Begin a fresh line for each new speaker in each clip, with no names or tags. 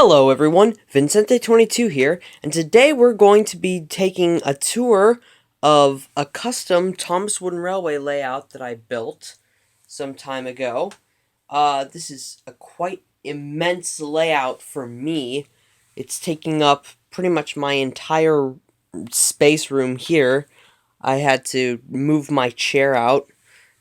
Hello everyone, Vincente22 here, and today we're going to be taking a tour of a custom Thomas Wooden Railway layout that I built some time ago. This is a quite immense layout for me. It's taking up pretty much my entire space room here. I had to move my chair out,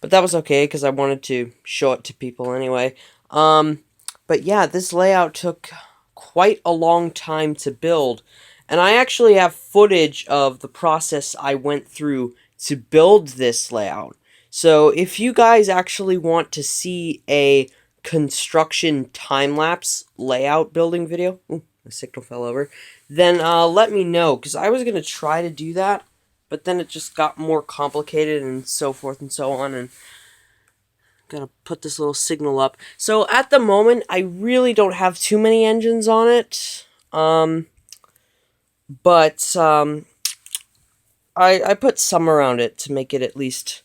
but that was okay because I wanted to show it to people anyway. But yeah, this layout took quite a long time to build, and I actually have footage of the process I went through to build this layout. So if you guys actually want to see a construction time-lapse layout building video, ooh, my signal fell over, then let me know, because I was going to try to do that, but then it just got more complicated and so forth and so on, and gotta put this little signal up. So at the moment, I really don't have too many engines on it. But I put some around it to make it at least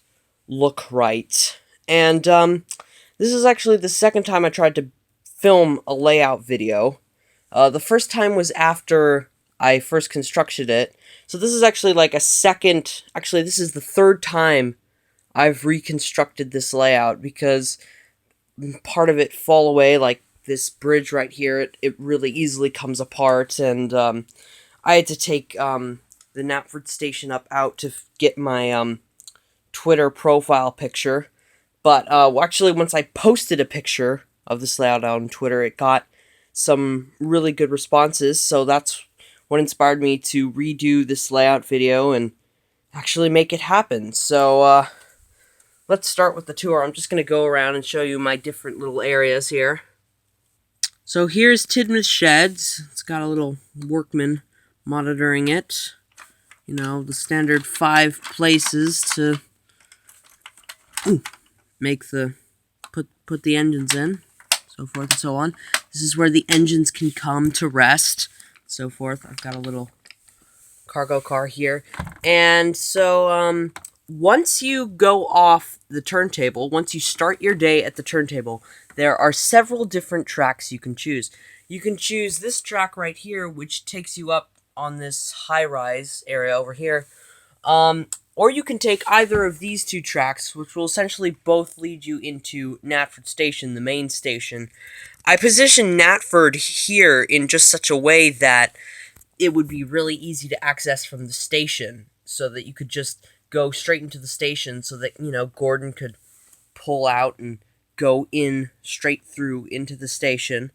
look right. And this is actually the second time I tried to film a layout video. The first time was after I first constructed it. So this is actually like a second, actually this is the third time I've reconstructed this layout, because part of it fall away, like this bridge right here, it really easily comes apart, and I had to take the Knapford Station out to get my Twitter profile picture. But actually, once I posted a picture of this layout on Twitter, it got some really good responses, so that's what inspired me to redo this layout video and actually make it happen. So let's start with the tour. I'm just going to go around and show you my different little areas here. So here's Tidmouth Sheds. It's got a little workman monitoring it. You know, the standard 5 places to make the put the engines in, so forth and so on. This is where the engines can come to rest, so forth. I've got a little cargo car here. And so once you go off the turntable, once you start your day at the turntable, there are several different tracks you can choose. You can choose this track right here, which takes you up on this high-rise area over here. Or you can take either of these two tracks, which will essentially both lead you into Knapford Station, the main station. I positioned Knapford here in just such a way that it would be really easy to access from the station, so that you could just go straight into the station, so that, you know, Gordon could pull out and go in straight through into the station.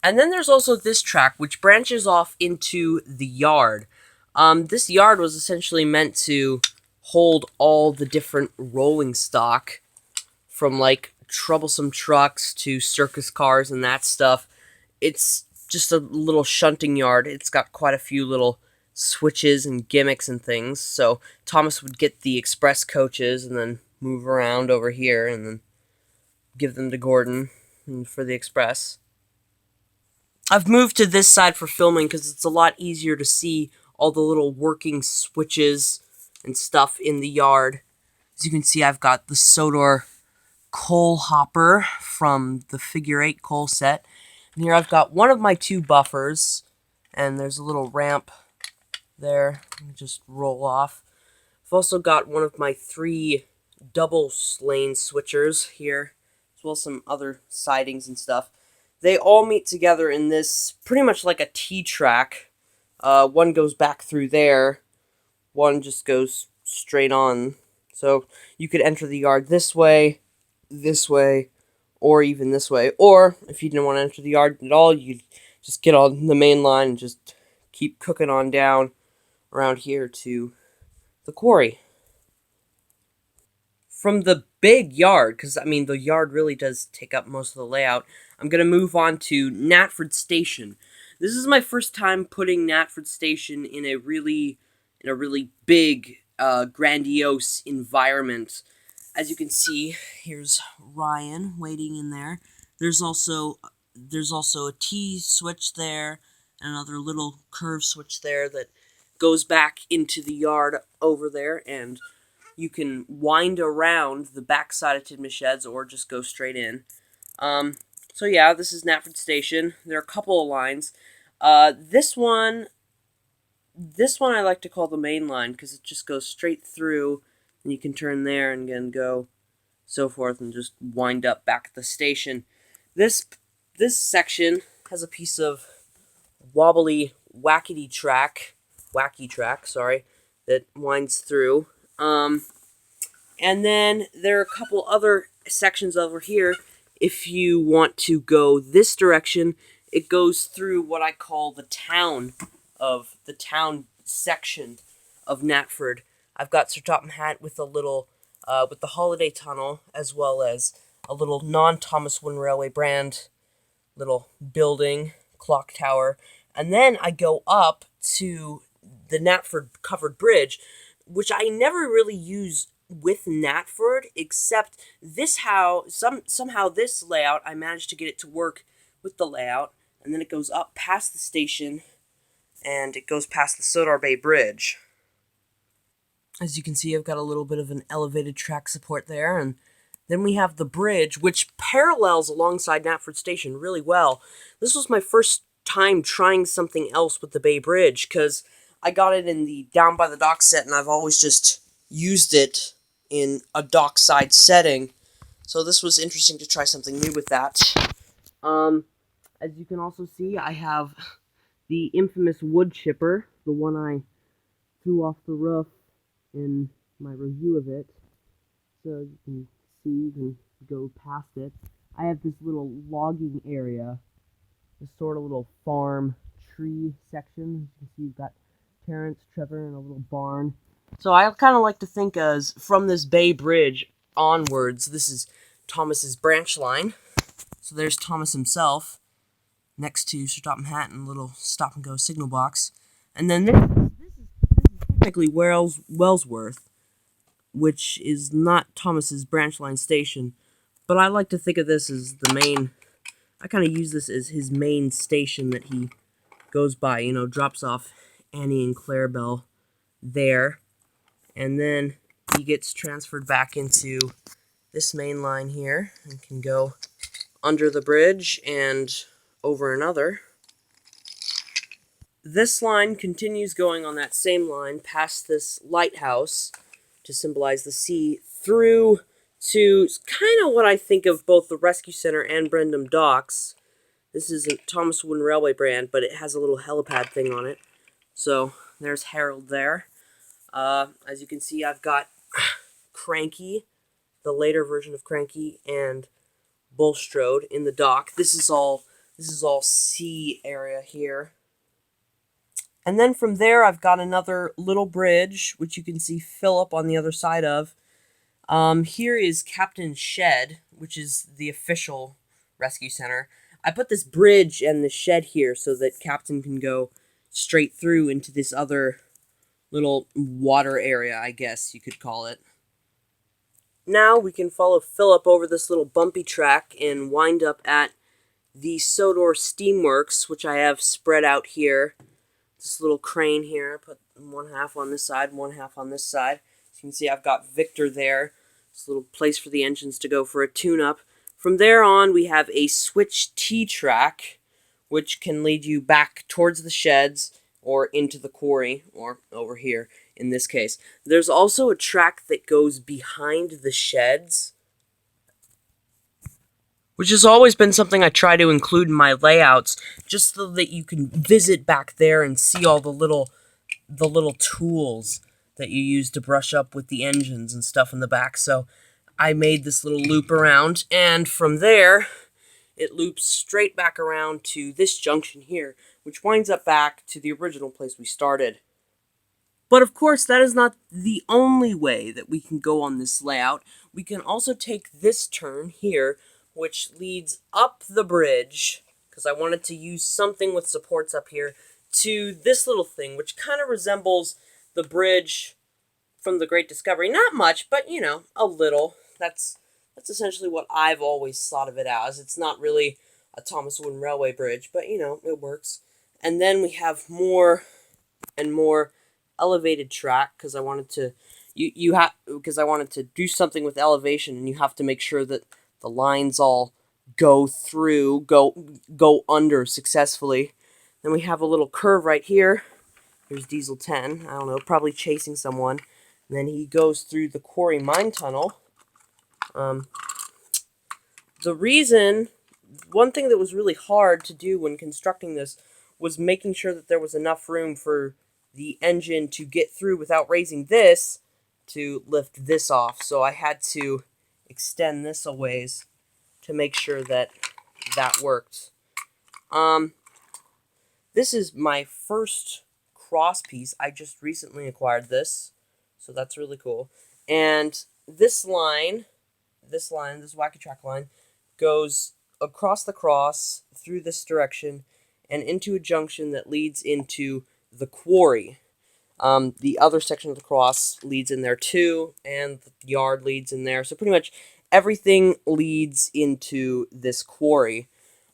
And then there's also this track, which branches off into the yard. This yard was essentially meant to hold all the different rolling stock, from like troublesome trucks to circus cars and that stuff. It's just a little shunting yard. It's got quite a few little switches and gimmicks and things. So Thomas would get the express coaches and then move around over here and then give them to Gordon for the express. I've moved to this side for filming because it's a lot easier to see all the little working switches and stuff in the yard. As you can see, I've got the Sodor coal hopper from the figure 8 coal set. And here I've got one of my 2 buffers, and there's a little ramp there. Just roll off. I've also got one of my 3 double lane switchers here, as well as some other sidings and stuff. They all meet together in this pretty much like a T-track. One goes back through there, one just goes straight on. So you could enter the yard this way, or even this way. Or, if you didn't want to enter the yard at all, you could just get on the main line and just keep cooking on down around here to the quarry. From the big yard, because, I mean, the yard really does take up most of the layout, I'm going to move on to Knapford Station. This is my first time putting Knapford Station in a really big, grandiose environment. As you can see, here's Ryan waiting in there. There's also a T switch there, and another little curve switch there that goes back into the yard over there, and you can wind around the backside of Tidmouth Sheds or just go straight in. So yeah, this is Knapford Station. There are a couple of lines. This one I like to call the main line because it just goes straight through, and you can turn there and then go so forth and just wind up back at the station. This this section has a piece of wobbly wacky track, sorry, that winds through. And then there are a couple other sections over here. If you want to go this direction, it goes through what I call the town section of Knapford. I've got Sir Topham Hatt with with the Holiday Tunnel, as well as a little non-Thomas Wooden Railway brand little building, clock tower, and then I go up to the Knapford covered bridge, which I never really use with Knapford, except somehow this layout I managed to get it to work with the layout, and then it goes up past the station, and it goes past the Sodor Bay Bridge. As you can see, I've got a little bit of an elevated track support there, and then we have the bridge, which parallels alongside Knapford Station really well. This was my first time trying something else with the Bay Bridge, because I got it in the Down by the Dock set, and I've always just used it in a dockside setting. So this was interesting to try something new with that. As you can also see, I have the infamous wood chipper, the one I threw off the roof in my review of it. So you can see, you can go past it. I have this little logging area, this sort of little farm tree section. You can see you've got Terrence, Trevor, and a little barn. So I kind of like to think as, from this Bay Bridge onwards, this is Thomas's branch line. So there's Thomas himself, next to Sir Topham Hatt and a little stop-and-go signal box. And then this is technically Wellsworth, which is not Thomas's branch line station, but I like to think of this as the main. I kind of use this as his main station that he goes by, drops off Annie and Clarabelle there, and then he gets transferred back into this main line here and can go under the bridge and over another. This line continues going on that same line past this lighthouse to symbolize the sea through to kind of what I think of both the Rescue Center and Brendam Docks. This isn't Thomas Wooden Railway brand, but it has a little helipad thing on it. So there's Harold there. As you can see, I've got Cranky, the later version of Cranky, and Bulstrode in the dock. This is all sea area here. And then from there, I've got another little bridge, which you can see Philip on the other side of. Here is Captain's Shed, which is the official rescue center. I put this bridge and the shed here so that Captain can go straight through into this other little water area, I guess you could call it. Now we can follow Philip over this little bumpy track and wind up at the Sodor Steamworks, which I have spread out here. This little crane here, I put one half on this side, one half on this side. As you can see, I've got Victor there. This little place for the engines to go for a tune-up. From there on, we have a switch T-track, which can lead you back towards the sheds or into the quarry, or over here in this case. There's also a track that goes behind the sheds, which has always been something I try to include in my layouts, just so that you can visit back there and see all the little tools that you use to brush up with the engines and stuff in the back. So I made this little loop around, and from there, it loops straight back around to this junction here, which winds up back to the original place we started. But of course, that is not the only way that we can go on this layout. We can also take this turn here, which leads up the bridge, because I wanted to use something with supports up here, to this little thing, which kind of resembles the bridge from the Great Discovery. Not much, but, a little. That's essentially what I've always thought of it as. It's not really a Thomas Wooden Railway bridge, but, it works. And then we have more and more elevated track, because I wanted to because I wanted to do something with elevation, and you have to make sure that the lines all go through, go under successfully. Then we have a little curve right here. There's Diesel 10, I don't know, probably chasing someone. And then he goes through the quarry mine tunnel. One thing that was really hard to do when constructing this was making sure that there was enough room for the engine to get through without raising this to lift this off. So I had to extend this a ways to make sure that that worked. This is my first cross piece. I just recently acquired this, so that's really cool. And this wacky track line, goes across the cross through this direction and into a junction that leads into the quarry. The other section of the cross leads in there too, and the yard leads in there. So pretty much everything leads into this quarry.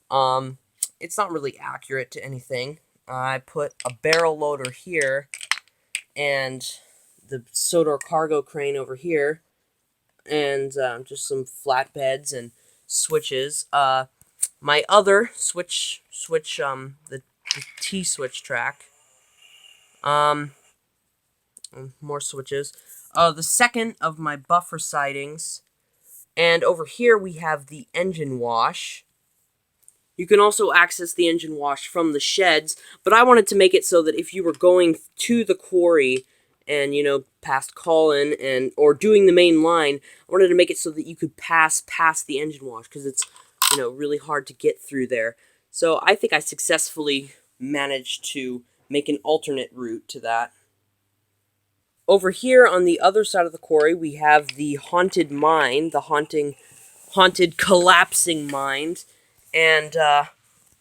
It's not really accurate to anything. I put a barrel loader here and the Sodor cargo crane over here, and just some flatbeds and switches. My other switch, the T-switch track. More switches. The second of my buffer sidings. And over here we have the engine wash. You can also access the engine wash from the sheds, but I wanted to make it so that if you were going to the quarry and, past Colin or doing the main line, I wanted to make it so that you could pass past the engine wash, because it's, really hard to get through there. So I think I successfully managed to make an alternate route to that. Over here on the other side of the quarry, we have the haunted mine, the haunted collapsing mine, and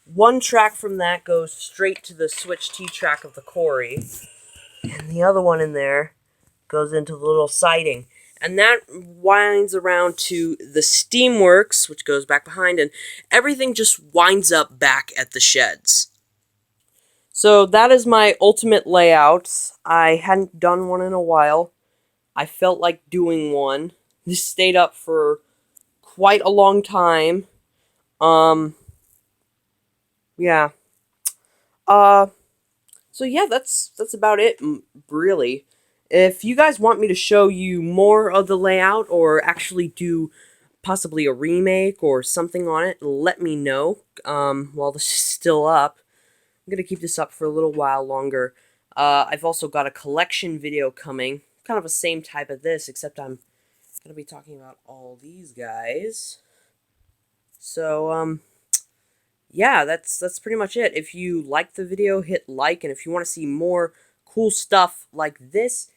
one track from that goes straight to the switch T track of the quarry, and the other one in there goes into the little siding. And that winds around to the Steamworks, which goes back behind, and everything just winds up back at the sheds. So that is my ultimate layout. I hadn't done one in a while. I felt like doing one. This stayed up for quite a long time. Yeah. So yeah, that's about it, really. If you guys want me to show you more of the layout, or actually do possibly a remake or something on it, let me know, while this is still up. I'm going to keep this up for a little while longer. I've also got a collection video coming, kind of the same type of this, except I'm going to be talking about all these guys. So, yeah, that's pretty much it. If you liked the video, hit like, and if you want to see more cool stuff like this,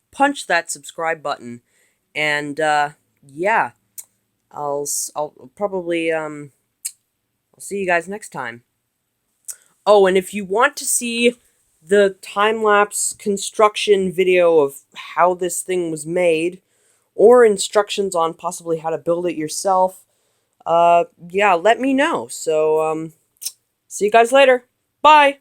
punch that subscribe button. And, yeah, I'll probably, I'll see you guys next time. Oh, and if you want to see the time-lapse construction video of how this thing was made, or instructions on possibly how to build it yourself, yeah, let me know. So, see you guys later. Bye!